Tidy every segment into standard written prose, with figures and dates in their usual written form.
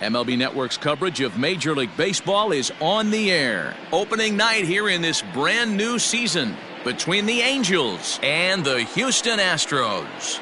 MLB Network's coverage of Major League Baseball is on the air. Opening night here in this brand new season between the Angels and the Houston Astros.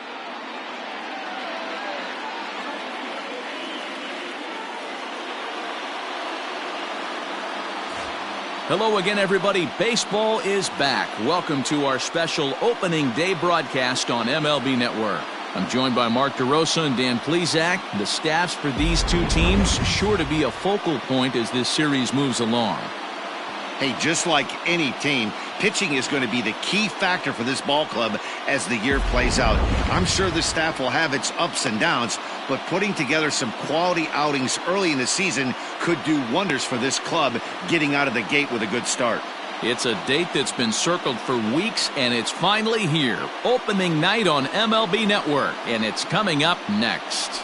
Hello again, everybody. Baseball is back. Welcome to our special opening day broadcast on MLB Network. I'm joined by Mark DeRosa and Dan Plesac. The staffs for these two teams sure to be a focal point as this series moves along. Hey, just like any team, pitching is going to be the key factor for this ball club as the year plays out. I'm sure the staff will have its ups and downs, but putting together some quality outings early in the season could do wonders for this club getting out of the gate with a good start. It's a date that's been circled for weeks, and it's finally here. Opening night on MLB Network, and it's coming up next.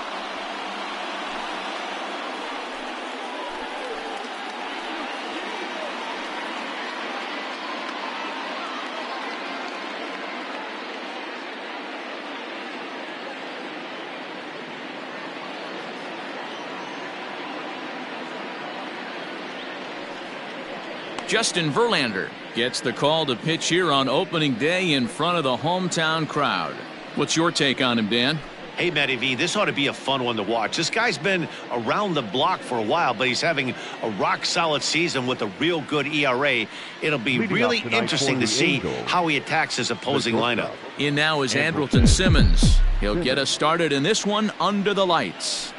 Justin Verlander gets the call to pitch here on opening day in front of the hometown crowd. What's your take on him, Dan? Hey, Matty V, this ought to be a fun one to watch. This guy's been around the block for a while, but he's having a rock-solid season with a real good ERA. It'll be really interesting to see how he attacks his opposing lineup. In now is Andrelton Simmons. He'll get us started in this one under the lights.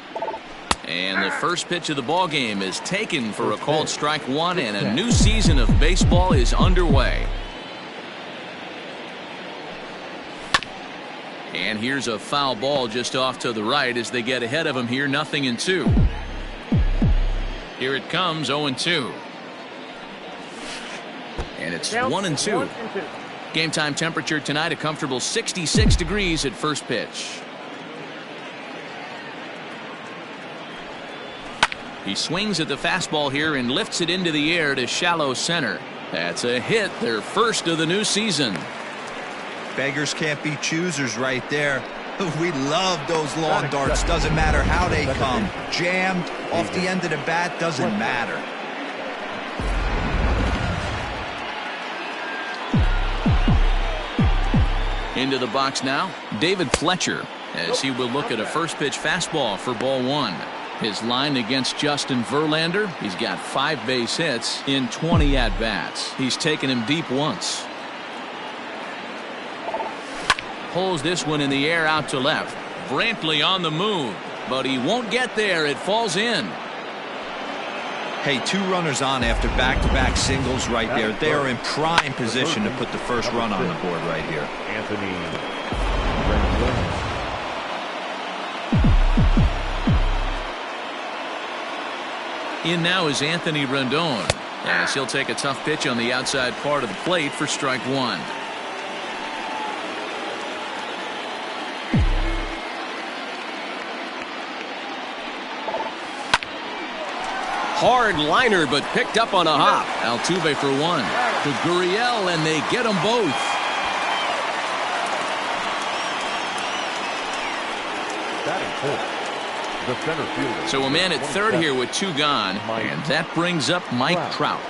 And the first pitch of the ball game is taken for a called strike one, and a new season of baseball is underway. And here's a foul ball just off to the right as they get ahead of him here, 0-2. Here it comes, 0-2. And it's 1-2. Game time temperature tonight, a comfortable 66 degrees at first pitch. He swings at the fastball here and lifts it into the air to shallow center. That's a hit, their first of the new season. Beggars can't be choosers right there. We love those long darts. Doesn't matter how they come. Jammed off the end of the bat, doesn't matter. Into the box now, David Fletcher, as he will look at a first pitch fastball for ball one. His line against Justin Verlander, he's got 5 base hits in 20 at-bats. He's taken him deep once. Pulls this one in the air out to left. Brantley on the move, but he won't get there. It falls in. Hey, 2 runners on after back-to-back singles right there. They are in prime position to put the first run on the board right here. In now is Anthony Rendon, as he'll take a tough pitch on the outside part of the plate for strike one. Hard liner, but picked up on a hop. Altuve for one. To Gurriel, and they get them both. So a man at third here with 2 gone, and that brings up Mike Trout.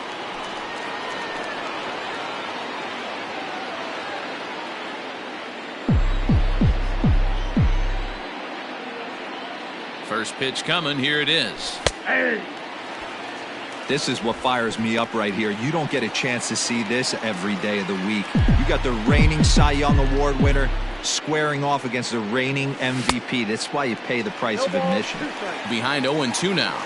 First pitch coming, here it is. This is what fires me up right here. You don't get a chance to see this every day of the week. You got the reigning Cy Young Award winner squaring off against the reigning MVP. That's why you pay the price of admission. Behind 0-2 now.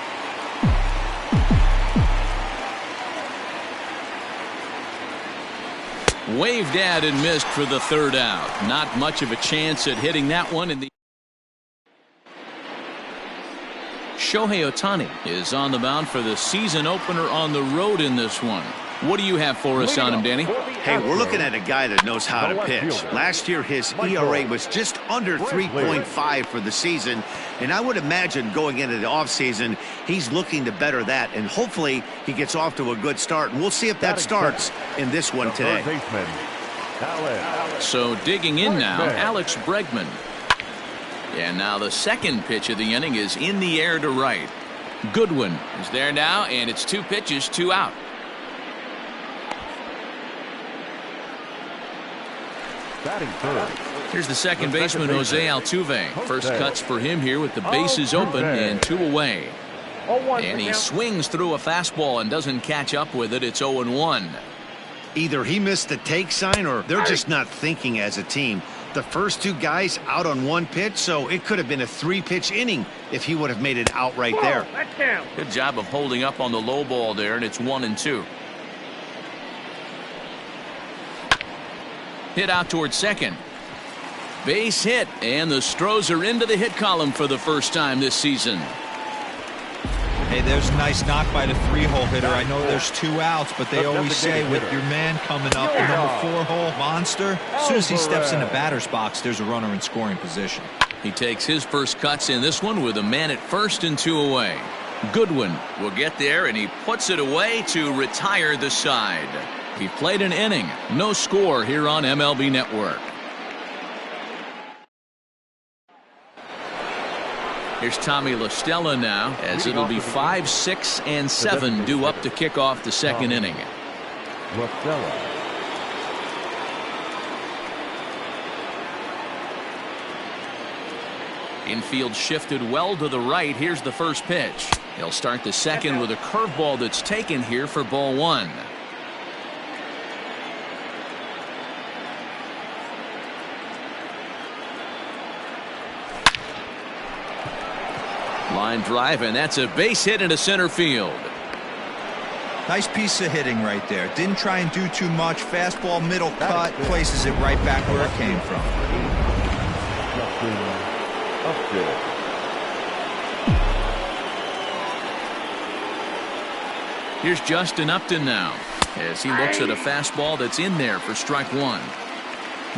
Waved at and missed for the third out. Not much of a chance at hitting that one in the. Shohei Ohtani is on the mound for the season opener on the road in this one. What do you have for us on him, Danny? Hey, we're looking at a guy that knows how to pitch. Last year, his ERA was just under 3.5 for the season, and I would imagine going into the offseason, he's looking to better that, and hopefully he gets off to a good start, and we'll see if that starts in this one today. So digging in now, Alex Bregman. And now the second pitch of the inning is in the air to right. Goodwin is there now, and it's 2 pitches, 2 out. Batting third. Here's the second baseman, Jose Altuve. First cuts for him here with the bases open and 2 away. And he swings through a fastball and doesn't catch up with it. It's 0-1. Either he missed the take sign or they're just not thinking as a team. The first 2 guys out on 1 pitch, so it could have been a 3-pitch inning if he would have made it out right there. Good job of holding up on the low ball there, and it's 1-2. Hit out towards second. Base hit, and the Stros are into the hit column for the first time this season. Hey, there's a nice knock by the 3-hole hitter. I know there's 2 outs, but they always say with your man coming up, the number 4-hole monster, as soon as he steps in the batter's box, there's a runner in scoring position. He takes his first cuts in this one with a man at first and 2 away. Goodwin will get there, and he puts it away to retire the side. He played an inning. No score here on MLB Network. Here's Tommy La Stella now, as it'll be 5, 6, and 7 due up to kick off the second inning. La Stella. Infield shifted well to the right. Here's the first pitch. He'll start the second with a curveball that's taken here for ball 1. Line drive, and that's a base hit into center field. Nice piece of hitting right there. Didn't try and do too much. Fastball, middle cut, places it right back where it came from. Here's Justin Upton now, as he looks at a fastball that's in there for strike 1.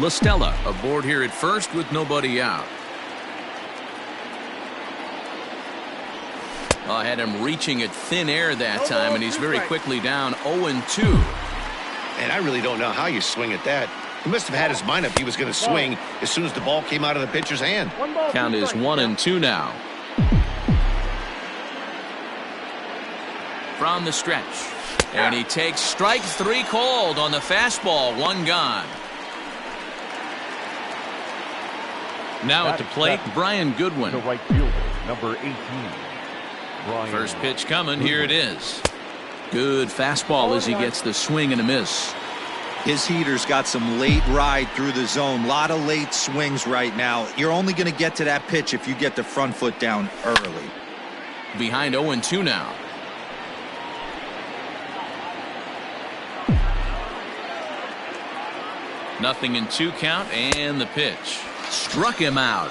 La Stella aboard here at first with nobody out. I had him reaching at thin air that time, and he's very quickly down 0-2. And I really don't know how you swing at that. He must have had his mind up he was going to swing as soon as the ball came out of the pitcher's hand. Count is 1-2 now. From the stretch. And he takes strike 3 called on the fastball. 1 gone. Now at the plate, Brian Goodwin. The right fielder, number 18. First pitch coming. Here it is. Good fastball as he gets the swing and a miss. His heater's got some late ride through the zone. A lot of late swings right now. You're only going to get to that pitch if you get the front foot down early. Behind 0-2 now. Nothing in 2 count, and the pitch. Struck him out.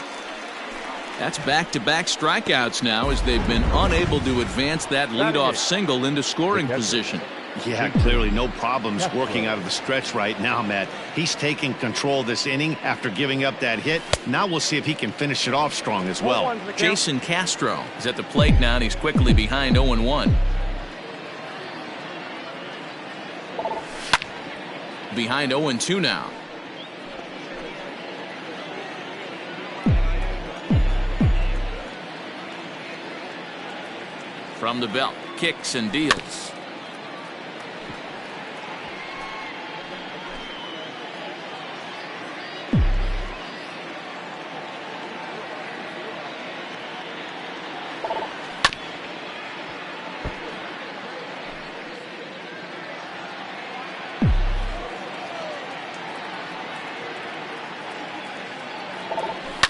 That's back-to-back strikeouts now, as they've been unable to advance that leadoff single into scoring position. Yeah, clearly no problems working out of the stretch right now, Matt. He's taking control of this inning after giving up that hit. Now we'll see if he can finish it off strong as well. Jason Castro is at the plate now, and he's quickly behind 0-1. Behind 0-2 now. From the belt, kicks and deals.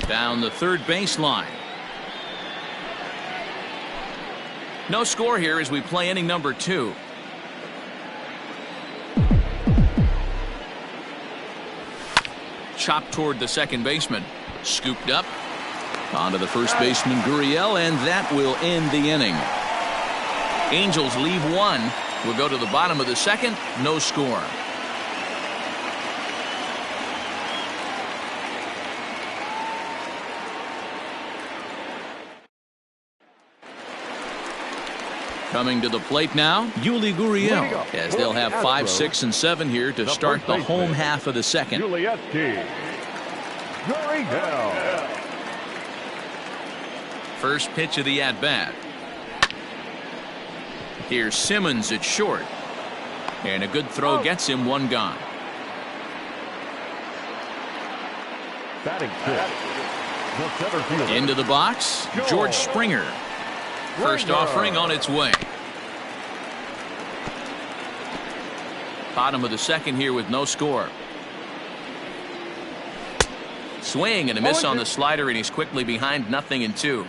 Down the third baseline. No score here as we play inning number 2. Chopped toward the second baseman. Scooped up. Onto the first baseman, Gurriel, and that will end the inning. Angels leave 1. We'll go to the bottom of the second. No score. Coming to the plate now, Yuli Gurriel, as they'll have 5, 6, and 7 here to start the home half of the second. First pitch of the at-bat. Here's Simmons at short. And a good throw gets him one gone. Batting fifth. The center fielder. Into the box, George Springer. First offering on its way. Bottom of the second here with no score. Swing and a miss on the slider, and he's quickly behind 0-2.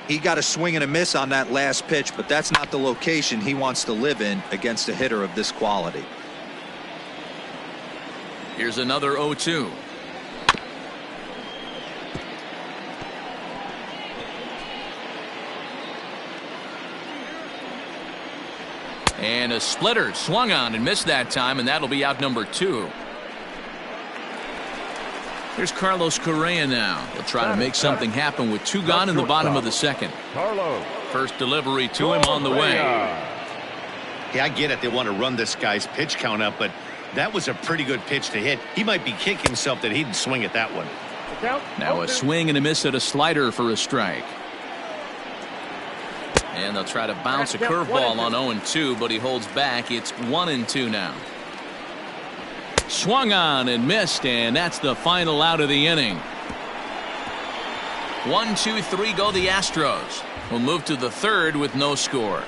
He got a swing and a miss on that last pitch, but that's not the location he wants to live in against a hitter of this quality. Here's another 0-2. And a splitter swung on and missed that time, and that'll be out number 2. Here's Carlos Correa now. He'll try to make something happen with 2 gone in the bottom of the second. First delivery to him on the way. Yeah, I get it. They want to run this guy's pitch count up, but that was a pretty good pitch to hit. He might be kicking himself that he didn't swing at that one. Now a swing and a miss at a slider for a strike. And they'll try to bounce a curveball on 0-2, but he holds back. It's 1-2 now. Swung on and missed, and that's the final out of the inning. 1, 2, 3 go the Astros. We'll move to the third with no score.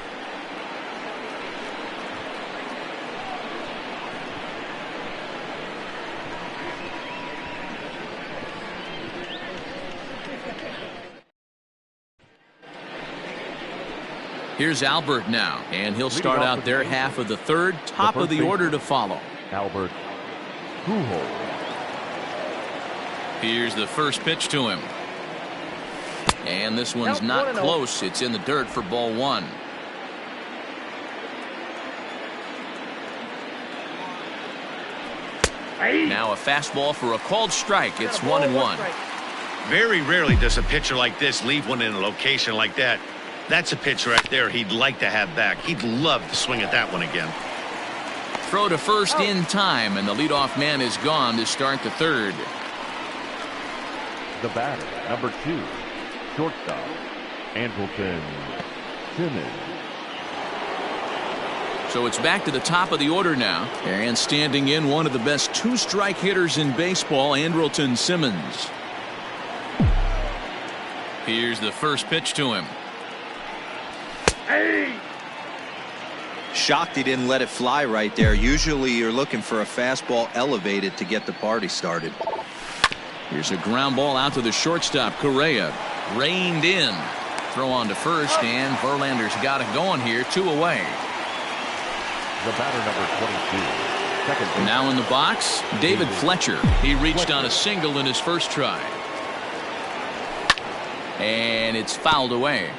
Here's Albert now, and he'll start out their half of the third. Top of the order to follow. Albert. Here's the first pitch to him. And this one's not close. It's in the dirt for ball 1. Now a fastball for a called strike. It's 1-1. Very rarely does a pitcher like this leave one in a location like that. That's a pitch right there he'd like to have back. He'd love to swing at that one again. Throw to first in time, and the leadoff man is gone to start the third. The batter, number 2, shortstop, Andrelton Simmons. So it's back to the top of the order now, and standing in, one of the best 2-strike hitters in baseball, Andrelton Simmons. Here's the first pitch to him. Shocked he didn't let it fly right there. Usually you're looking for a fastball elevated to get the party started. Here's a ground ball out to the shortstop. Correa reined in. Throw on to first, and Verlander's got it going here. 2 away. The batter, number 22. Second. Now in the box, David Fletcher. He reached on a single in his first try. And it's fouled away.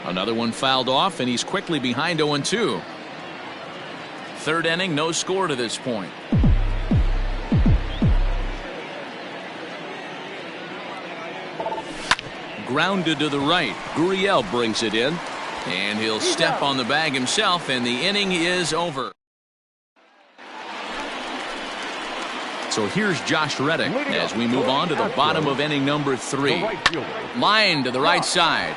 Another one fouled off, and he's quickly behind 0-2. Third inning, no score to this point. Grounded to the right. Gurriel brings it in, and he'll step on the bag himself, and the inning is over. So here's Josh Reddick as we move on to the bottom of inning number 3. Line to the right side.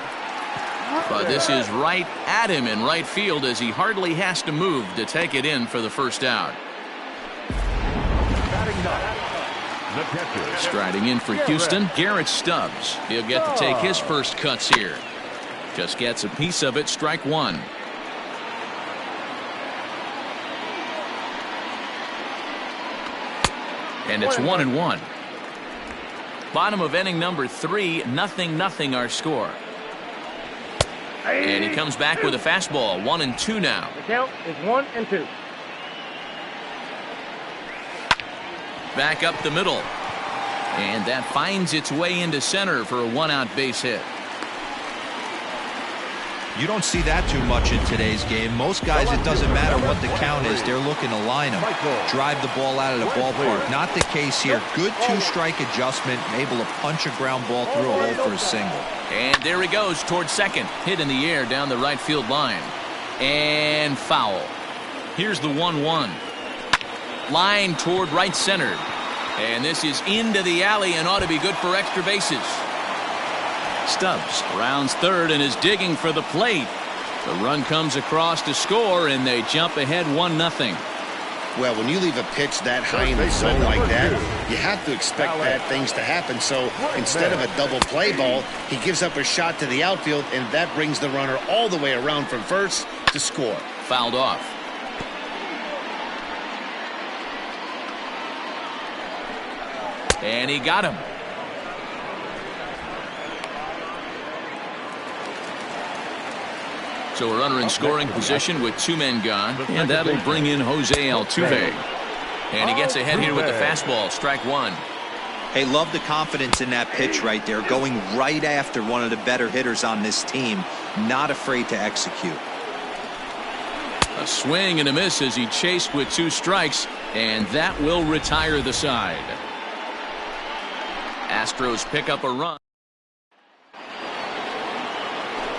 But this is right at him in right field as he hardly has to move to take it in for the first out. Striding in for Houston, Garrett Stubbs. He'll get to take his first cuts here. Just gets a piece of it, strike 1. And it's 1-1. Bottom of inning number 3, 0-0 our score. And he comes back with a fastball. 1-2 now. The count is 1-2. Back up the middle. And that finds its way into center for a 1-out base hit. You don't see that too much in today's game. Most guys, it doesn't matter what the count is. They're looking to line them, drive the ball out of the ballpark. Not the case here. Good 2-strike adjustment, able to punch a ground ball through a hole for a single. And there he goes towards second. Hit in the air down the right field line. And foul. Here's the 1-1. Line toward right center. And this is into the alley and ought to be good for extra bases. Stubbs rounds third and is digging for the plate. The run comes across to score, and they jump ahead 1-0. Well, when you leave a pitch that high in the zone like that, you have to expect bad things to happen. So instead of a double play ball, he gives up a shot to the outfield, and that brings the runner all the way around from first to score. Fouled off. And he got him. So a runner in scoring position with 2 men gone, and that'll bring in Jose Altuve. And he gets ahead here with the fastball, strike 1. Hey, love the confidence in that pitch right there, going right after one of the better hitters on this team, not afraid to execute. A swing and a miss as he chased with 2 strikes, and that will retire the side. Astros pick up a run.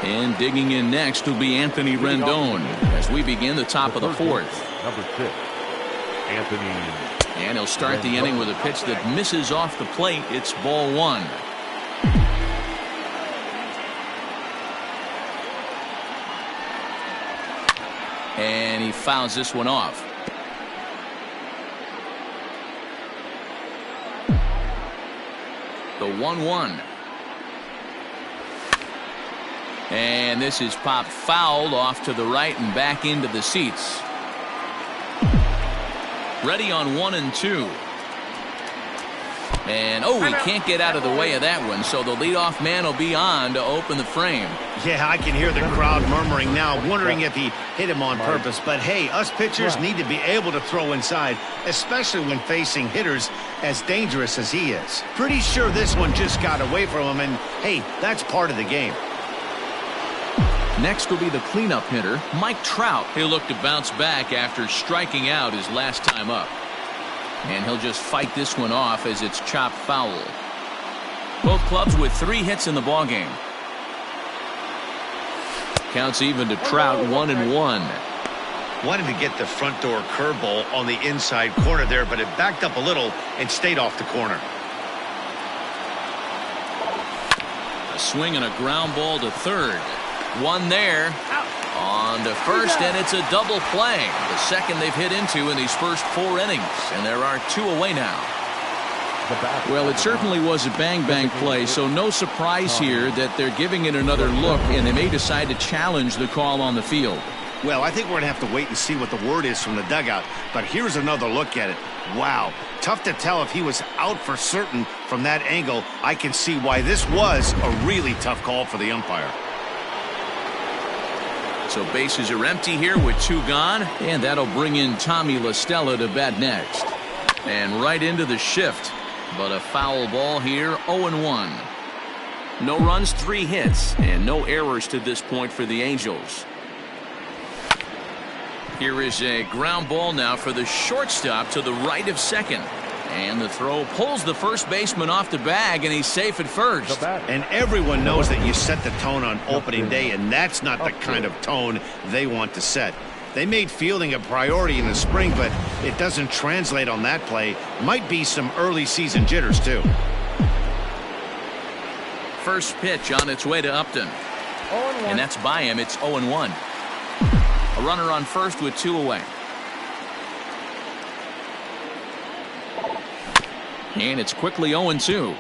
And digging in next will be Anthony Rendon as we begin the top of the 4th. Number 6, Anthony. And he'll start the inning with a pitch that misses off the plate. It's ball 1. And he fouls this one off. The 1-1. And this is popped fouled off to the right and back into the seats. Ready on 1 and 2. And he can't get out of the way of that one, so the leadoff man will be on to open the frame. Yeah, I can hear the crowd murmuring now, wondering if he hit him on purpose. But hey, us pitchers need to be able to throw inside, especially when facing hitters as dangerous as he is. Pretty sure this one just got away from him, and hey, that's part of the game. Next will be the cleanup hitter, Mike Trout. He'll look to bounce back after striking out his last time up. And he'll just fight this one off as it's chopped foul. Both clubs with 3 hits in the ballgame. Counts even to Trout, 1-1. Wanted to get the front door curveball on the inside corner there, but it backed up a little and stayed off the corner. A swing and a ground ball to third. One there. On to first, and it's a double play. The second they've hit into in these first 4 innings, and there are 2 away now. Well, it certainly was a bang-bang play, so no surprise here that they're giving it another look, and they may decide to challenge the call on the field. Well, I think we're going to have to wait and see what the word is from the dugout, but here's another look at it. Wow, tough to tell if he was out for certain from that angle. I can see why this was a really tough call for the umpire. So bases are empty here with 2 gone, and that'll bring in Tommy La Stella to bat next. And right into the shift, but a foul ball here, 0-1. No runs, 3 hits, and no errors to this point for the Angels. Here is a ground ball now for the shortstop to the right of second. And the throw pulls the first baseman off the bag, and he's safe at first. And everyone knows that you set the tone on opening day, and that's not the kind of tone they want to set. They made fielding a priority in the spring, but it doesn't translate on that play. Might be some early season jitters, too. First pitch on its way to Upton. And that's by him. It's 0-1. A runner on first with 2 away. And it's quickly 0-2.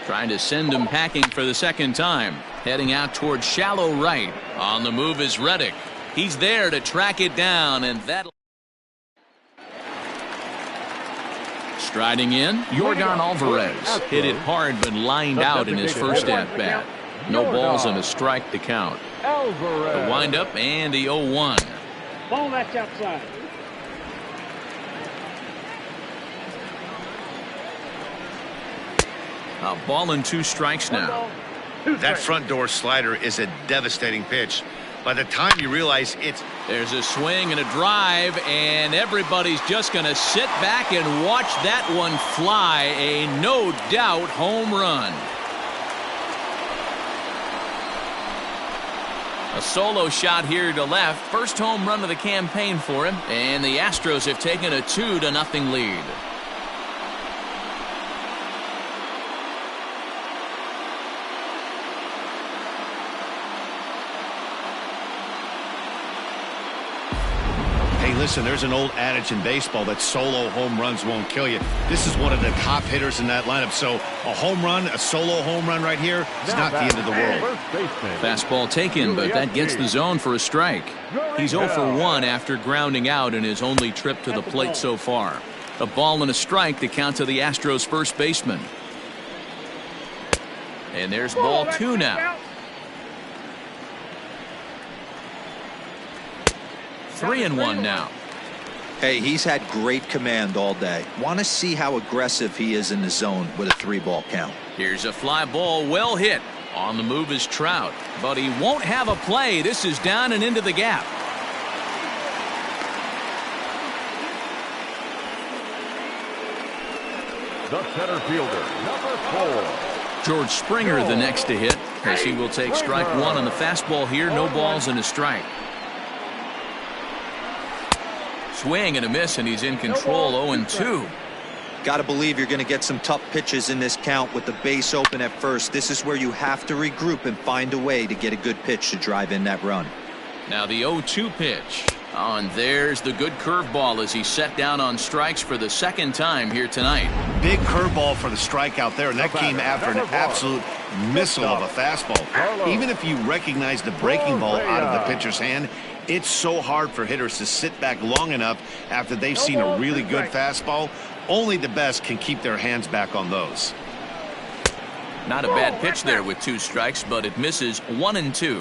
Trying to send him packing for the second time. Heading out towards shallow right. On the move is Reddick. He's there to track it down, and that'll... Striding in, Yordan Alvarez. Hit it hard but lined out in his first at-bat. No balls and a strike to count. The windup and the 0-1. Ball that's outside. A ball and 2 strikes now. That front door slider is a devastating pitch. By the time you realize it's... There's a swing and a drive, and everybody's just going to sit back and watch that one fly. A no-doubt home run. A solo shot here to left. First home run of the campaign for him. And the Astros have taken a 2-0 lead. Hey, listen, there's an old adage in baseball that solo home runs won't kill you. This is one of the top hitters in that lineup. So a home run, a solo home run right here, it's not the end of the world. Fastball taken, but that gets the zone for a strike. He's 0 for 1 after grounding out in his only trip to the plate so far. A ball and a strike to count to the Astros first baseman. And there's ball 2 now. 3-1 now. Hey, he's had great command all day. Want to see how aggressive he is in the zone with a 3-ball count. Here's a fly ball, well hit. On the move is Trout, but he won't have a play. This is down and into the gap. The center fielder, number 4. George Springer the next to hit, as he will take strike 1 on the fastball here. No balls and a strike. Swing and a miss, and he's in control. 0-2. Got to believe you're going to get some tough pitches in this count with the base open at first. This is where you have to regroup and find a way to get a good pitch to drive in that run. Now the 0-2 pitch. Oh, and there's the good curveball as he's set down on strikes for the second time here tonight. Big curveball for the strikeout there, and that came after an absolute missile of a fastball. Even if you recognize the breaking ball out of the pitcher's hand, it's so hard for hitters to sit back long enough after they've seen a really good fastball. Only the best can keep their hands back on those. Not a bad pitch there with 2 strikes, but it misses. 1-2.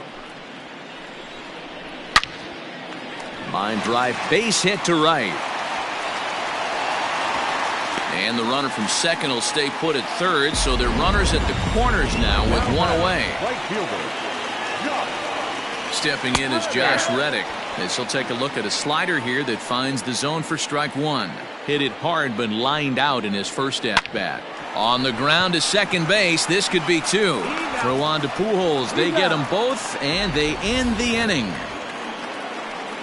Line drive, base hit to right. And the runner from second will stay put at third, so they're runners at the corners now with 1 away. Stepping in is Josh Reddick, as he'll take a look at a slider here that finds the zone for strike 1. Hit it hard, but lined out in his first at-bat. On the ground to second base, this could be 2. Throw on to Pujols. They get them both, and they end the inning.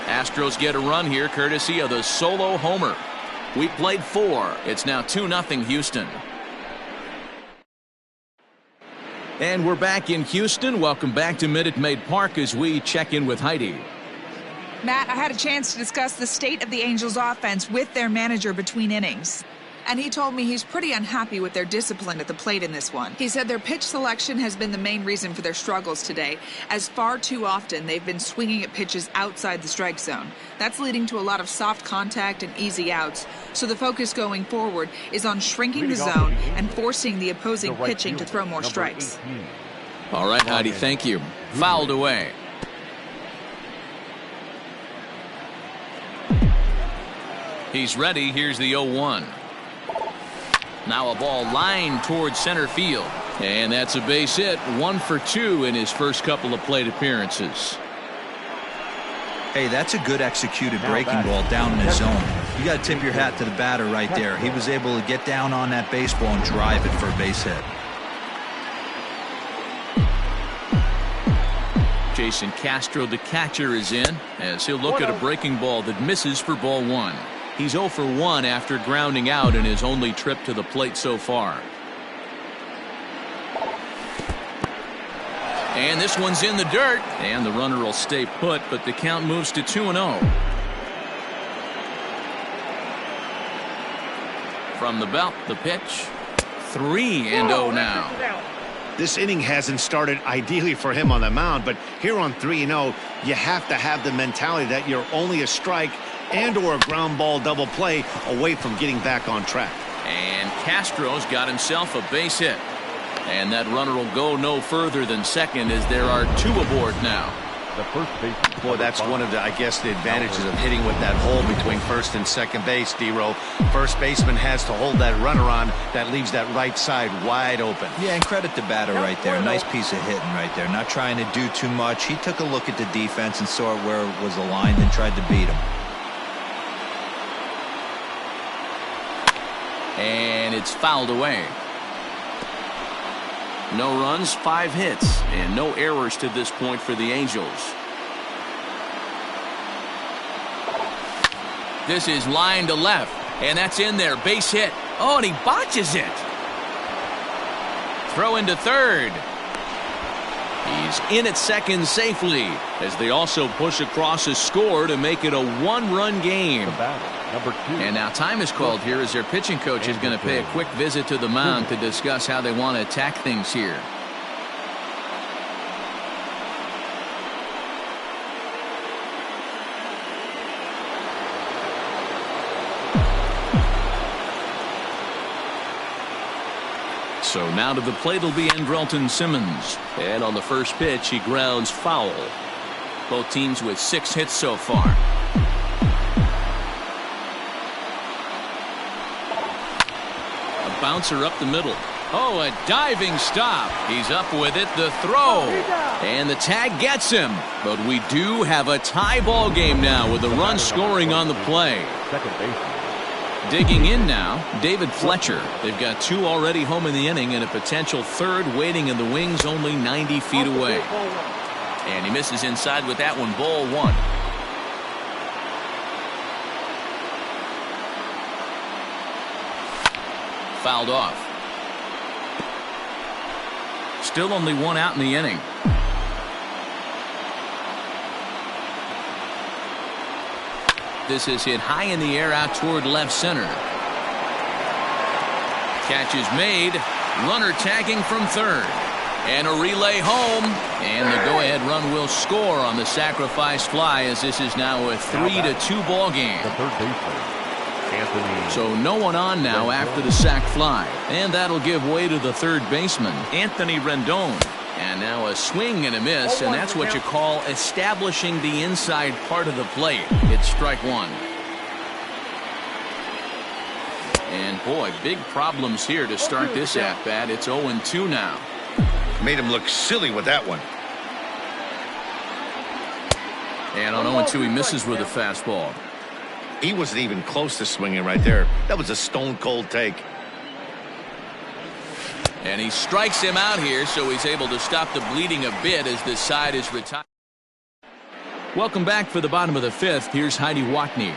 Astros get a run here courtesy of the solo homer. We played 4. It's now 2-0 Houston. And we're back in Houston. Welcome back to Minute Maid Park as we check in with Heidi. Matt, I had a chance to discuss the state of the Angels offense with their manager between innings. And he told me he's pretty unhappy with their discipline at the plate in this one. He said their pitch selection has been the main reason for their struggles today, as far too often they've been swinging at pitches outside the strike zone. That's leading to a lot of soft contact and easy outs. So the focus going forward is on shrinking the zone and forcing the opposing pitching to throw more strikes. All right, Heidi, thank you. Fouled away. He's ready. Here's the 0-1. Now a ball lined towards center field. And that's a base hit. 1 for 2 in his first couple of plate appearances. Hey, that's a good executed breaking ball down in the zone. You got to tip your hat to the batter right there. He was able to get down on that baseball and drive it for a base hit. Jason Castro, the catcher, is in as he'll look at a breaking ball that misses for ball 1. He's 0 for 1 after grounding out in his only trip to the plate so far. And this one's in the dirt, and the runner will stay put, but the count moves to 2-0. From the belt, the pitch. 3-0 now. This inning hasn't started ideally for him on the mound, but here on 3-0, you have to have the mentality that you're only a strike and or a ground ball double play away from getting back on track. And Castro's got himself a base hit. And that runner will go no further than second as there are 2 aboard now. The first baseman. Boy, that's one of the, I guess, the advantages of hitting with that hole between first and second base, D-Row. First baseman has to hold that runner on. That leaves that right side wide open. Yeah, and credit the batter right there. Nice piece of hitting right there. Not trying to do too much. He took a look at the defense and saw where it was aligned and tried to beat him. And it's fouled away. No runs, 5 hits. And no errors to this point for the Angels. This is line to left, and that's in there. Base hit. Oh, and he botches it. Throw into third. He's in at second safely as they also push across a score to make it a one-run game. And now time is called here as their pitching coach is going to pay a quick visit to the mound to discuss how they want to attack things here. So now to the plate will be Andrelton Simmons. And on the first pitch, he grounds foul. Both teams with 6 hits so far. A bouncer up the middle. Oh, a diving stop. He's up with it. The throw. And the tag gets him. But we do have a tie ball game now with a run scoring on the play. Second base. Digging in now, David Fletcher. They've got 2 already home in the inning and a potential third waiting in the wings only 90 feet away. And he misses inside with that one. Ball 1. Fouled off. Still only 1 out in the inning. This is hit high in the air out toward left center. Catch is made. Runner tagging from third. And a relay home. And the go-ahead run will score on the sacrifice fly as this is now a 3-2 ball game. The third baseman, Anthony. So no one on now after the sac fly. And that'll give way to the third baseman, Anthony Rendon. And now a swing and a miss, and that's what you call establishing the inside part of the plate. It's strike 1. And boy, big problems here to start this at-bat. It's 0-2 now. Made him look silly with that one. And on 0-2, he misses with a fastball. He wasn't even close to swinging right there. That was a stone-cold take. And he strikes him out here, so he's able to stop the bleeding a bit as this side is retired. Welcome back for the bottom of the 5th. Here's Heidi Watney.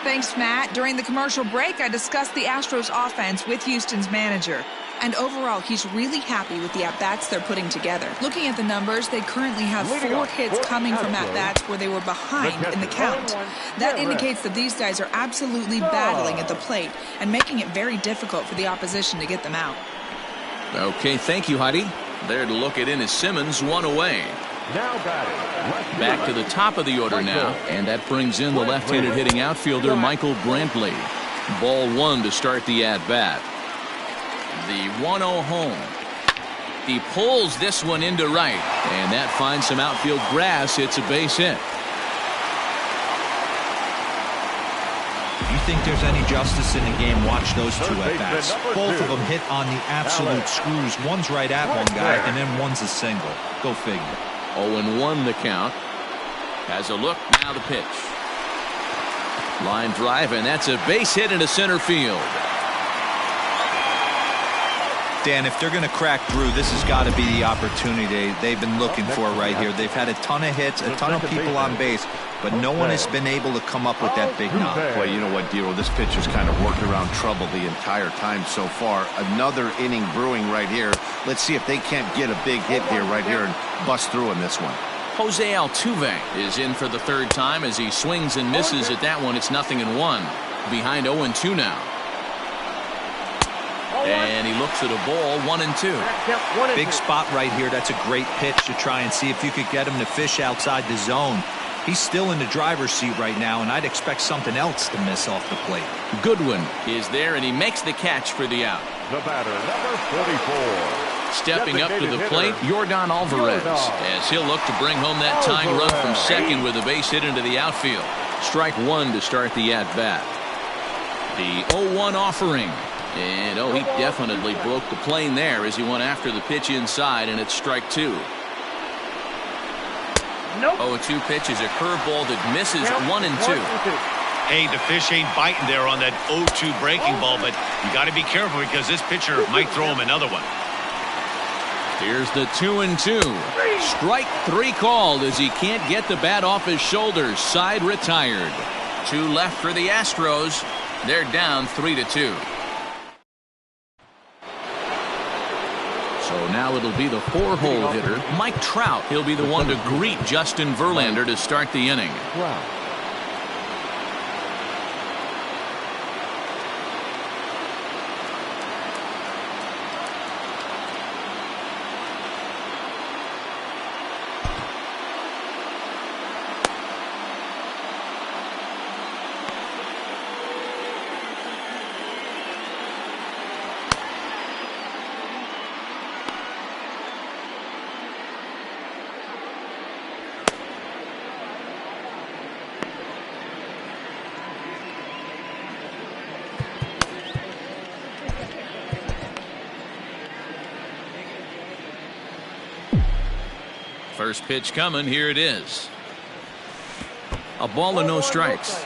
Thanks, Matt. During the commercial break, I discussed the Astros offense with Houston's manager. And overall, he's really happy with the at-bats they're putting together. Looking at the numbers, they currently have 4 hits coming from at-bats where they were behind in the count. That indicates that these guys are absolutely battling at the plate and making it very difficult for the opposition to get them out. Okay, thank you, Heidi. There to look it in is Simmons, 1 away. Now batting. Back to the top of the order now, and that brings in the left-handed hitting outfielder Michael Brantley. Ball 1 to start the at-bat. The 1-0 home. He pulls this one into right, and that finds some outfield grass. It's a base hit. If you think there's any justice in the game, watch those 2 at-bats. Both of them hit on the absolute screws. One's right at one guy, and then one's a single. Go figure. 0-1 the count. Has a look, now the pitch. Line drive, and that's a base hit into center field. Dan, if they're going to crack through, this has got to be the opportunity they've been looking for right here. They've had a ton of hits, a ton of people on base, but no one has been able to come up with that big knock. Well, you know what, Dero, this pitcher's kind of worked around trouble the entire time so far. Another inning brewing right here. Let's see if they can't get a big hit here right here and bust through in this one. Jose Altuve is in for the 3rd time as he swings and misses at that one. It's 0-1. Behind 0-2 now. And he looks at a ball, 1-2. Big spot right here. That's a great pitch to try and see if you could get him to fish outside the zone. He's still in the driver's seat right now, and I'd expect something else to miss off the plate. Goodwin is there, and he makes the catch for the out. The batter, number 44. Stepping up to the plate, Yordan Alvarez, as he'll look to bring home that tying run from second with a base hit into the outfield. Strike 1 to start the at-bat. The 0-1 offering. And, oh, he definitely broke the plane there as he went after the pitch inside, and it's strike 2. 0-2 pitch is a curveball that misses 1-2. Hey, the fish ain't biting there on that 0-2 breaking ball, but you got to be careful because this pitcher might throw him another one. Here's the 2-2. Strike 3 called as he can't get the bat off his shoulders. Side retired. 2 left for the Astros. They're down 3-2. So now it'll be the 4-hole hitter, Mike Trout. He'll be the one to greet Justin Verlander to start the inning. Wow. First pitch coming. Here it is. A ball and no strikes.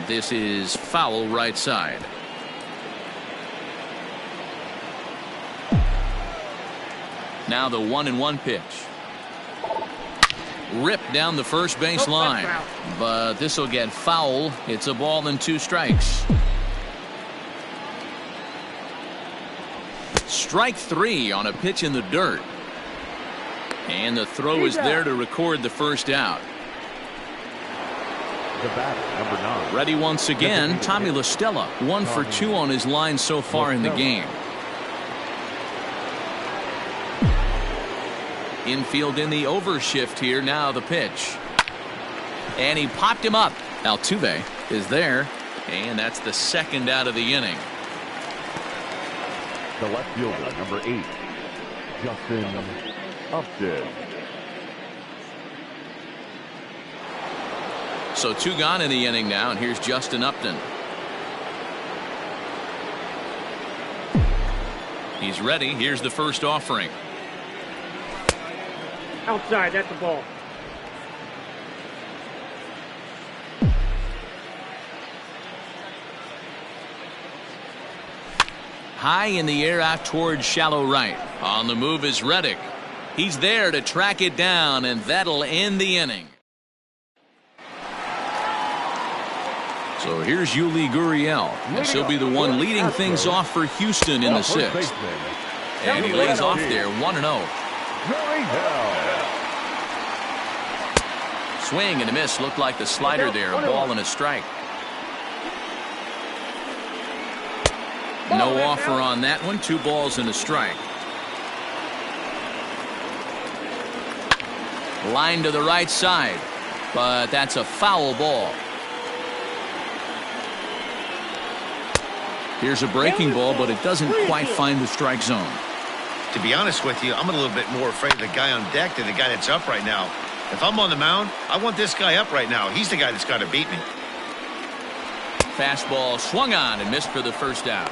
This is foul right side. Now the 1-1 pitch. Ripped down the first base line. But this will get foul. It's a ball and 2 strikes. Strike 3 on a pitch in the dirt. And the throw is there to record the first out. The batter, number 9. Ready once again, Tommy La Stella. 1 for 2 on his line so far in the game. Infield in the overshift here. Now the pitch. And he popped him up. Altuve is there. And that's the second out of the inning. The left fielder, number 8, Justin Upton. So 2 gone in the inning now, and here's Justin Upton. He's ready. Here's the first offering. Outside, that's the ball. High in the air out towards shallow right. On the move is Reddick. He's there to track it down, and that'll end the inning. So here's Yuli Gurriel. And she'll be the one leading things off for Houston in the 6th. And he lays off there 1-0. Swing and a miss. Looked like the slider there. A ball and a strike. No offer on that one. 2 balls and a strike. Line to the right side, but that's a foul ball. Here's a breaking ball, but it doesn't quite find the strike zone. To be honest with you, I'm a little bit more afraid of the guy on deck than the guy that's up right now. If I'm on the mound, I want this guy up right now. He's the guy that's got to beat me. Fastball swung on and missed for the first out.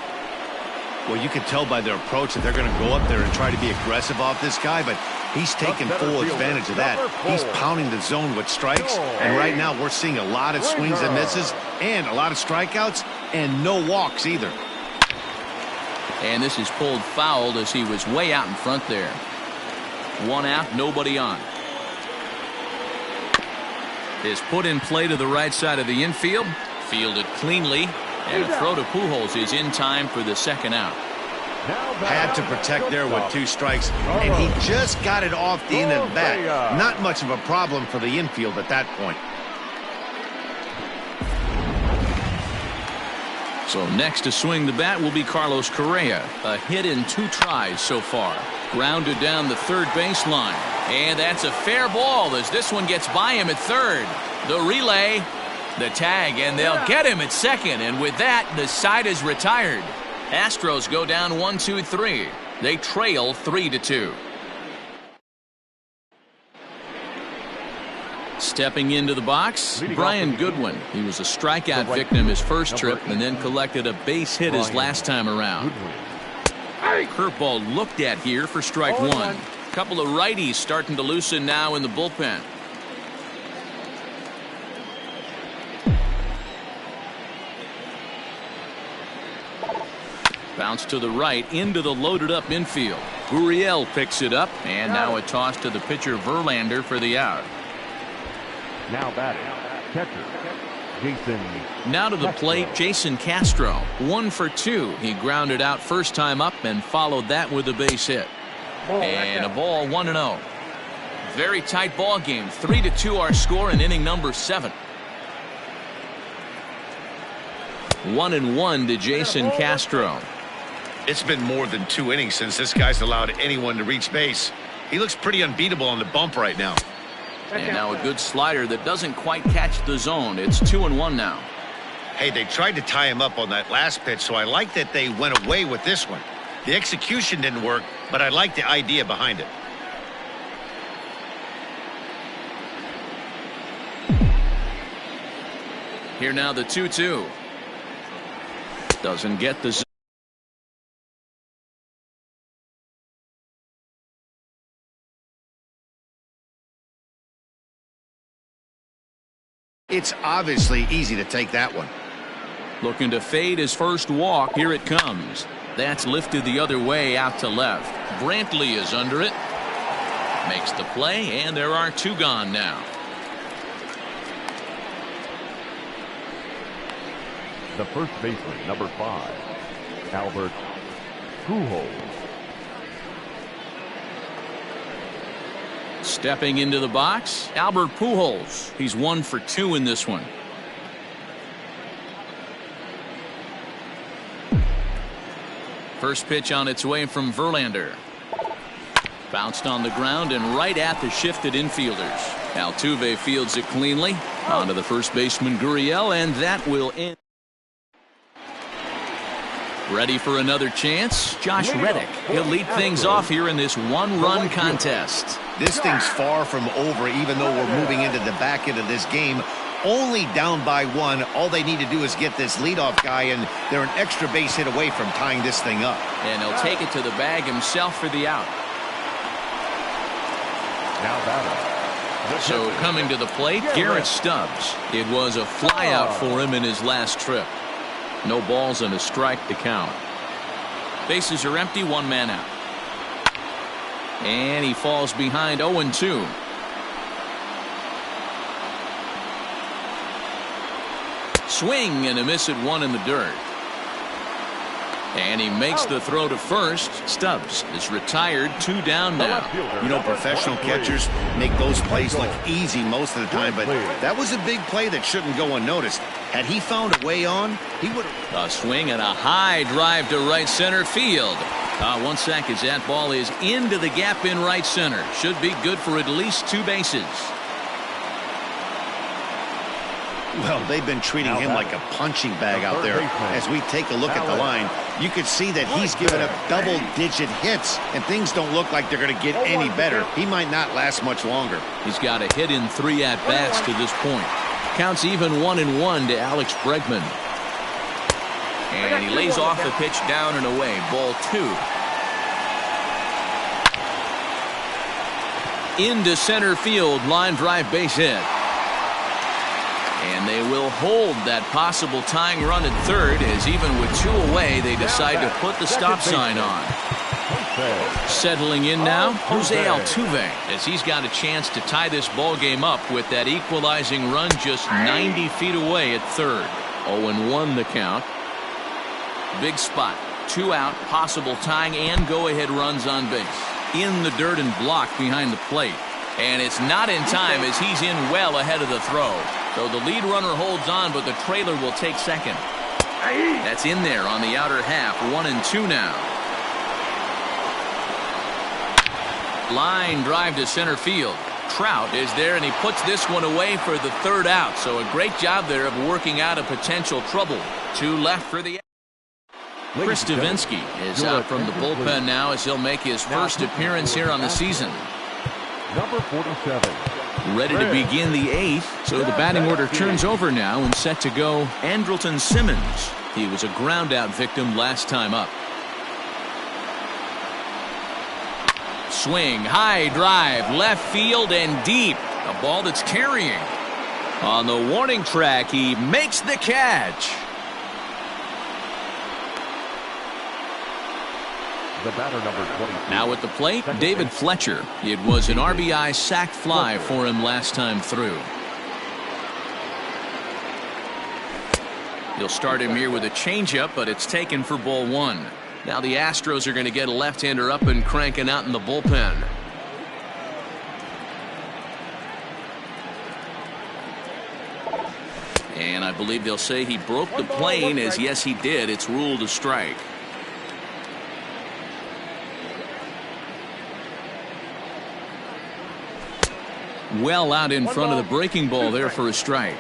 Well, you can tell by their approach that they're going to go up there and try to be aggressive off this guy, but he's taking full advantage of that. He's pounding the zone with strikes, and right now we're seeing a lot of swings and misses and a lot of strikeouts and no walks either. And this is pulled foul as he was way out in front there. 1 out, nobody on. Is put in play to the right side of the infield. Fielded cleanly. And a throw to Pujols is in time for the second out. Had to protect there with 2 strikes, and he just got it off the end of the bat. Not much of a problem for the infield at that point. So next to swing the bat will be Carlos Correa. A hit in 2 tries so far. Grounded down the third baseline. And that's a fair ball as this one gets by him at third. The relay. The tag, and they'll get him at second, and with that, the side is retired. Astros go down 1-2-3. They trail 3-2. Stepping into the box, Brian Goodwin. He was a strikeout victim his first trip and then collected a base hit his last time around. Curveball looked at here for strike 1. Couple of righties starting to loosen now in the bullpen. Bounce to the right into the loaded up infield. Gurriel picks it up, and now a toss to the pitcher Verlander for the out. Now batting, catcher, Jason. Now to the plate, Jason Castro. 1 for 2. He grounded out first time up and followed that with a base hit. And a ball, 1-0. Very tight ball game. 3-2 our score in inning number 7. 1-1 to Jason Castro. It's been more than 2 innings since this guy's allowed anyone to reach base. He looks pretty unbeatable on the bump right now. And now a good slider that doesn't quite catch the zone. It's 2-1 now. Hey, they tried to tie him up on that last pitch, so I like that they went away with this one. The execution didn't work, but I like the idea behind it. Here now the 2-2. Doesn't get the zone. It's obviously easy to take that one. Looking to fade his first walk. Here it comes. That's lifted the other way out to left. Brantley is under it. Makes the play, and there are 2 gone now. The first baseman, number 5, Albert Pujols. Stepping into the box, Albert Pujols. He's 1 for 2 in this one. First pitch on its way from Verlander. Bounced on the ground and right at the shifted infielders. Altuve fields it cleanly. On to the first baseman Gurriel, and that will end. Ready for another chance? Josh Reddick. He'll lead things off here in this 1-run contest. This thing's far from over, even though we're moving into the back end of this game. Only down by 1. All they need to do is get this leadoff guy, and they're an extra base hit away from tying this thing up. And he'll take it to the bag himself for the out. Now batting. So coming to the plate, Garrett Stubbs. It was a flyout for him in his last trip. No balls and a strike to count. Bases are empty, 1 man out. And he falls behind 0-2. Swing and a miss at 1 in the dirt. And he makes the throw to first. Stubbs is retired, 2 down now. You know, professional catchers make those plays look easy most of the time, but that was a big play that shouldn't go unnoticed. Had he found a way on, he would have. A swing and a high drive to right center field. 1 sec as that ball is into the gap in right center. Should be good for at least 2 bases. Well, they've been treating him like a punching bag out there. As we take a look at the line, you could see that he's given up double-digit hits, and things don't look like they're going to get any better. He might not last much longer. He's got a hit in 3 at-bats to this point. Counts even 1-1 to Alex Bregman. And he lays off the pitch down and away. Ball 2. Into center field, line drive base hit. And they will hold that possible tying run at third, as even with 2 away, they decide to put the stop sign on. Settling in now, Jose Altuve, as he's got a chance to tie this ball game up with that equalizing run just 90 feet away at third. 0-1 the count. Big spot. 2 out, possible tying and go-ahead runs on base. In the dirt and blocked behind the plate. And it's not in time, as he's in well ahead of the throw. So the lead runner holds on, but the trailer will take second. That's in there on the outer half. 1-2 now. Line drive to center field. Trout is there, and he puts this one away for the 3rd out. So a great job there of working out a potential trouble. 2 left for the. Chris Davinsky is out from the bullpen now, as he'll make his first appearance here on the season. Number 47. Ready to begin the 8th, so the batting order turns over now and set to go Andrelton Simmons. He was a ground-out victim last time up. Swing, high drive, left field and deep. A ball that's carrying. On the warning track, he makes the catch. The batter, number 22. Now at the plate, David Fletcher. It was an RBI sac fly for him last time through. He'll start him here with a changeup, but it's taken for ball one. Now the Astros are going to get a left-hander up and cranking out in the bullpen. And I believe they'll say he broke the plane, as yes he did. It's ruled a strike. Well out in front of the breaking ball there for a strike.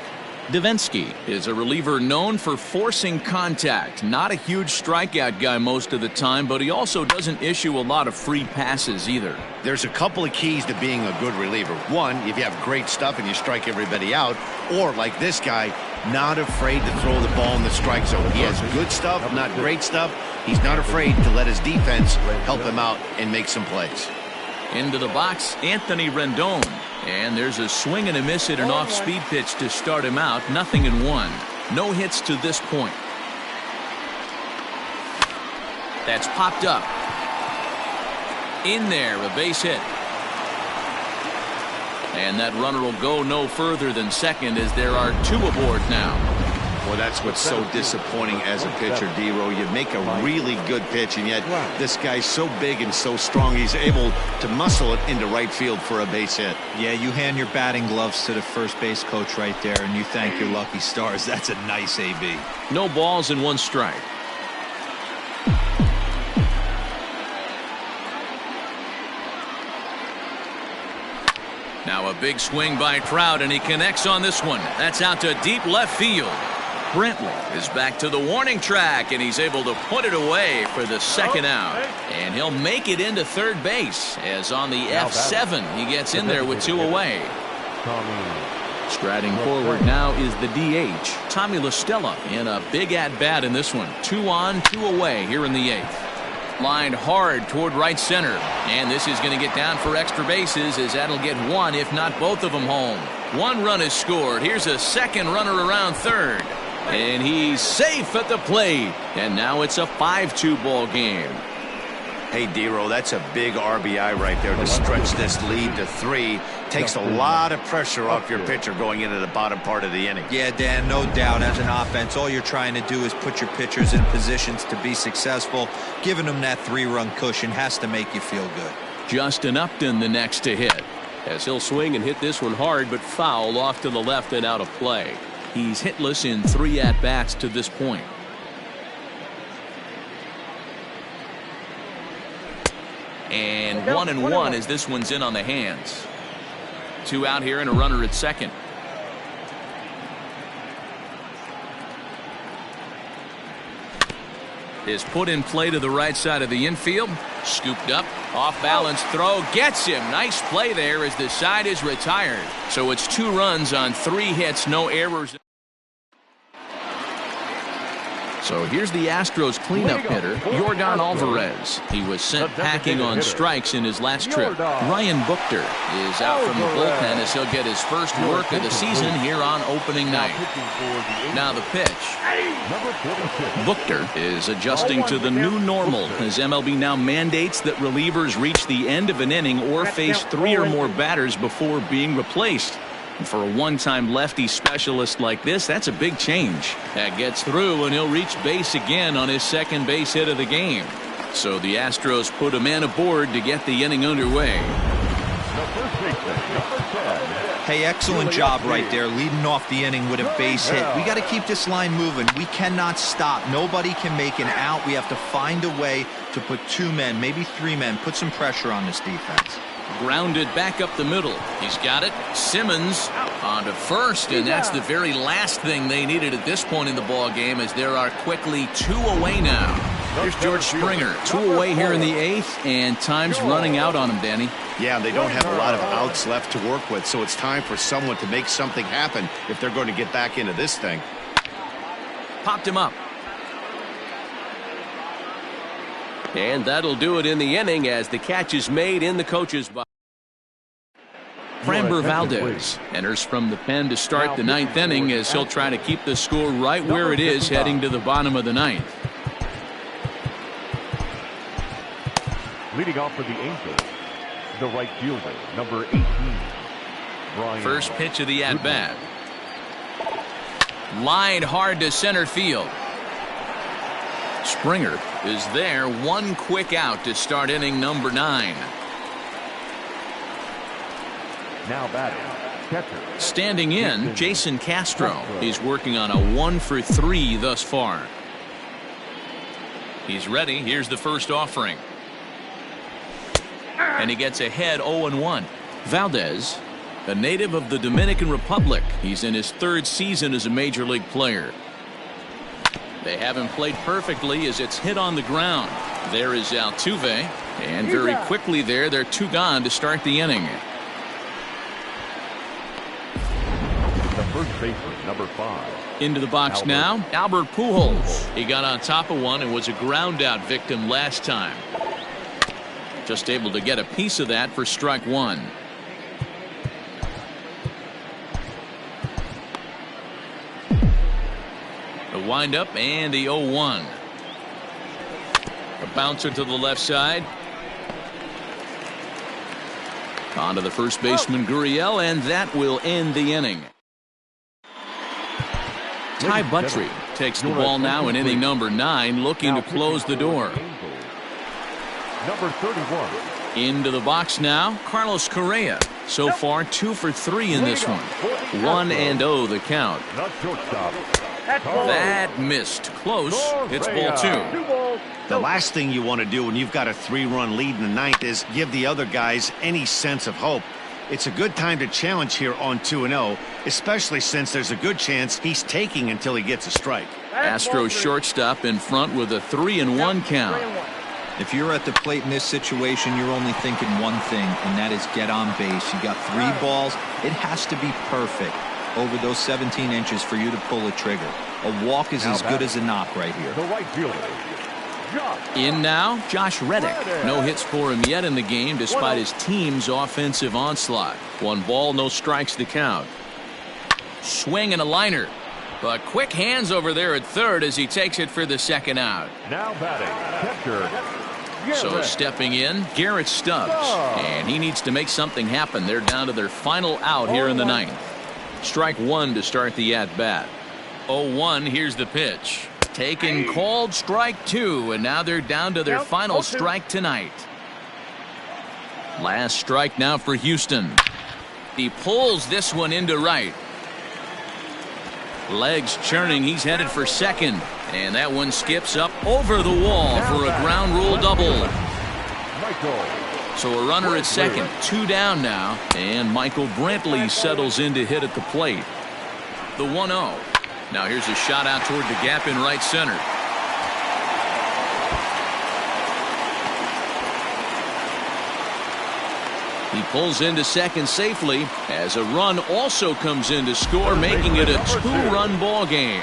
Davinsky is a reliever known for forcing contact. Not a huge strikeout guy most of the time, but he also doesn't issue a lot of free passes either. There's a couple of keys to being a good reliever. One, if you have great stuff and you strike everybody out, or like this guy, not afraid to throw the ball in the strike zone. He has good stuff, not great stuff. He's not afraid to let his defense help him out and make some plays. Into the box, Anthony Rendon. And there's a swing and a miss at an off-speed pitch to start him out. 0-1. No hits to this point. That's popped up. In there, a base hit. And that runner will go no further than second, as there are two aboard now. Well, that's what's so disappointing as a pitcher, D-Row. You make a really good pitch, and yet this guy's so big and so strong, he's able to muscle it into right field for a base hit. Yeah, you hand your batting gloves to the first base coach right there, and you thank your lucky stars. That's a nice AB. No balls and one strike. Now a big swing by Trout, and he connects on this one. That's out to deep left field. Brentley is back to the warning track, and he's able to put it away for the second out. And he'll make it into third base, as on the F7 he gets in there with two away. Striding forward now is the DH, Tommy La Stella, in a big at-bat in this one. 2 on, 2 away here in the 8th. Lined hard toward right center, and this is going to get down for extra bases, as that'll get one, if not both of them, home. 1 run is scored. Here's a second runner around third. And he's safe at the plate. And now it's a 5-2 ball game. Hey, D-Row, that's a big RBI right there to stretch this lead to 3. Takes a lot of pressure off your pitcher going into the bottom part of the inning. Yeah, Dan, no doubt. As an offense, all you're trying to do is put your pitchers in positions to be successful. Giving them that 3-run cushion has to make you feel good. Justin Upton the next to hit, as he'll swing and hit this one hard, but foul off to the left and out of play. He's hitless in 3 at-bats to this point. And 1-1 as this one's in on the hands. 2 out here and a runner at second. Is put in play to the right side of the infield. Scooped up, off balance throw, gets him. Nice play there as the side is retired. So it's 2 runs on 3 hits, no errors. So here's the Astros cleanup hitter, Yordan Alvarez. He was sent packing on strikes in his last trip. Ryan Buchter is out from the bullpen, as he'll get his first work of the season here on opening night. Now the pitch. Buchter is adjusting to the new normal, as MLB now mandates that relievers reach the end of an inning or face 3 or more batters before being replaced. For a one-time lefty specialist like this, that's a big change. That gets through, and he'll reach base again on his second base hit of the game. So the Astros put a man aboard to get the inning underway. Hey, excellent job right there, leading off the inning with a base hit. We got to keep this line moving. We cannot stop. Nobody can make an out. We have to find a way to put 2 men, maybe 3 men, put some pressure on this defense. Grounded back up the middle. He's got it. Simmons on to first, and that's the very last thing they needed at this point in the ball game, as there are quickly 2 away now. Here's George Springer. 2 away here in the 8th, and time's running out on him, Danny. Yeah, they don't have a lot of outs left to work with, so it's time for someone to make something happen if they're going to get back into this thing. Popped him up. And that'll do it in the inning, as the catch is made in the coach's box. Framber Valdez enters from the pen to start the 9th inning, as he'll try to keep the score right where it is heading to the bottom of the 9th. Leading off for the Angels, the right fielder, number 18. Brian First pitch of the at-bat. Lined hard to center field. Springer is there. One quick out to start inning number 9. Now batting, catcher. Standing in, Jason Castro. He's working on a 1-for-3 thus far. He's ready. Here's the first offering. And he gets ahead 0-1. Valdez, a native of the Dominican Republic. He's in his 3rd season as a major league player. They haven't played perfectly as it's hit on the ground. There is Altuve. And very quickly there, they're 2 gone to start the inning. The first baseman, number 5. Into the box now, Albert Pujols. He got on top of one and was a ground out victim last time. Just able to get a piece of that for strike 1. The windup and the 0-1. A bouncer to the left side. On to the first baseman, Gurriel, and that will end the inning. Ty Buttrey takes the ball now in inning number 9, looking to close the door. Number 31. Into the box now, Carlos Correa. So far 2 for 3 in this one. 1-0 the count. Not shortstop. That missed. Close. It's ball 2. The last thing you want to do when you've got a 3-run lead in the 9th is give the other guys any sense of hope. It's a good time to challenge here on 2-0, especially since there's a good chance he's taking until he gets a strike. Astros shortstop in front with a 3-1 count. If you're at the plate in this situation, you're only thinking one thing, and that is get on base. You got 3 balls. It has to be perfect over those 17 inches for you to pull a trigger. A walk is as good as a knock right here. The right fielder. In now, Josh Reddick. No hits for him yet in the game despite his team's offensive onslaught. 1 ball, no strikes to count. Swing and a liner. But quick hands over there at third as he takes it for the 2nd out. Now batting, catcher. So stepping in, Garrett Stubbs. And he needs to make something happen. They're down to their final out here in the 9th. Strike 1 to start the at-bat. 0-1, here's the pitch. Taken, called, strike 2, and now they're down to their final strike tonight. Last strike now for Houston. He pulls this one into right. Legs churning, he's headed for 2nd, and that one skips up over the wall for a ground rule double. So a runner at 2nd, 2 down now, and Michael Brantley settles in to hit at the plate. The 1-0. Now here's a shot out toward the gap in right center. He pulls into 2nd safely as a run also comes in to score, making it a 2-run ball game.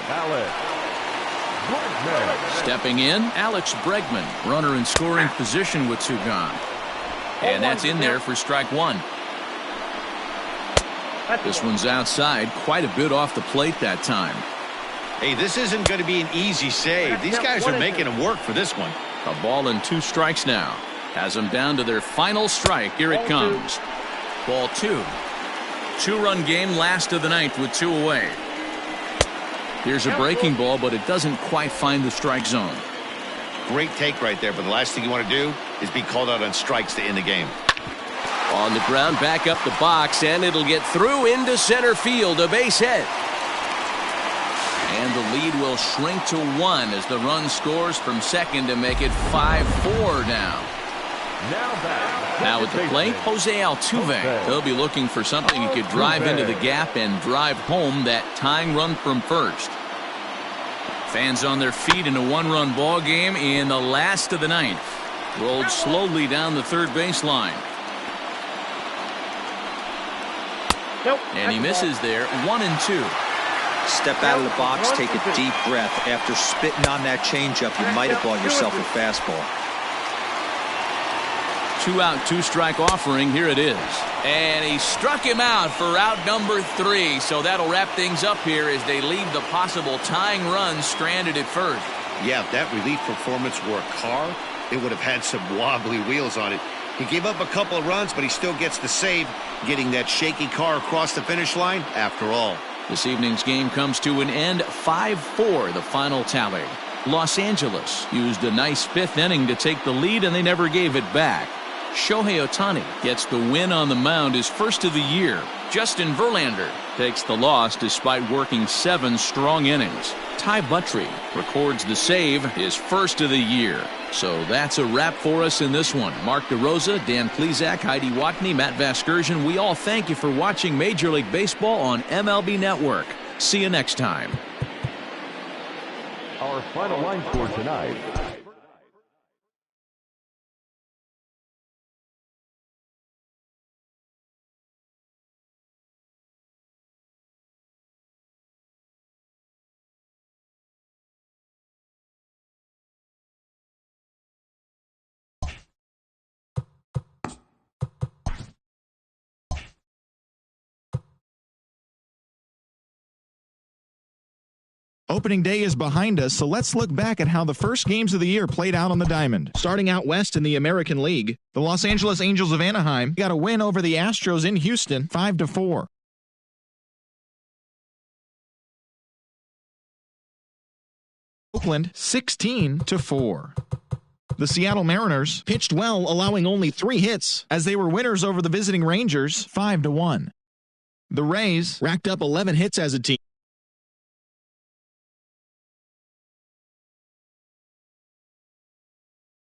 Stepping in, Alex Bregman, runner in scoring position with 2 gone. And that's in there for strike 1. This one's outside, quite a bit off the plate that time. Hey, this isn't going to be an easy save. These guys are making him work for this one. A ball and 2 strikes now. Has them down to their final strike. Here it comes. Ball 2. 2-run game, last of the 9th with 2 away. Here's a breaking ball, but it doesn't quite find the strike zone. Great take right there, but the last thing you want to do is be called out on strikes to end the game. On the ground, back up the box, and it'll get through into center field. A base hit. And the lead will shrink to 1 as the run scores from 2nd to make it 5-4 now. Now at the plate, Jose Altuve. He'll be looking for something he could drive into the gap and drive home that tying run from first. Fans on their feet in a 1-run ball game in the last of the 9th. Rolled slowly down the 3rd baseline. And he misses there. 1-2. Step out of the box, take a deep breath. After spitting on that changeup, you might have bought yourself a fastball. 2-out, 2-strike offering. Here it is. And he struck him out for out number 3. So that'll wrap things up here as they leave the possible tying run stranded at first. Yeah, if that relief performance were a car, it would have had some wobbly wheels on it. He gave up a couple of runs, but he still gets the save, getting that shaky car across the finish line after all. This evening's game comes to an end, 5-4, the final tally. Los Angeles used a nice fifth inning to take the lead, and they never gave it back. Shohei Ohtani gets the win on the mound, his first of the year. Justin Verlander takes the loss despite working 7 strong innings. Ty Buttrey records the save, his first of the year. So that's a wrap for us in this one. Mark DeRosa, Dan Plezak, Heidi Watney, Matt Vasgersian, we all thank you for watching Major League Baseball on MLB Network. See you next time. Our final line score tonight. Opening day is behind us, so let's look back at how the first games of the year played out on the diamond. Starting out west in the American League, the Los Angeles Angels of Anaheim got a win over the Astros in Houston, 5-4. Oakland, 16-4. The Seattle Mariners pitched well, allowing only 3 hits, as they were winners over the visiting Rangers, 5-1. The Rays racked up 11 hits as a team.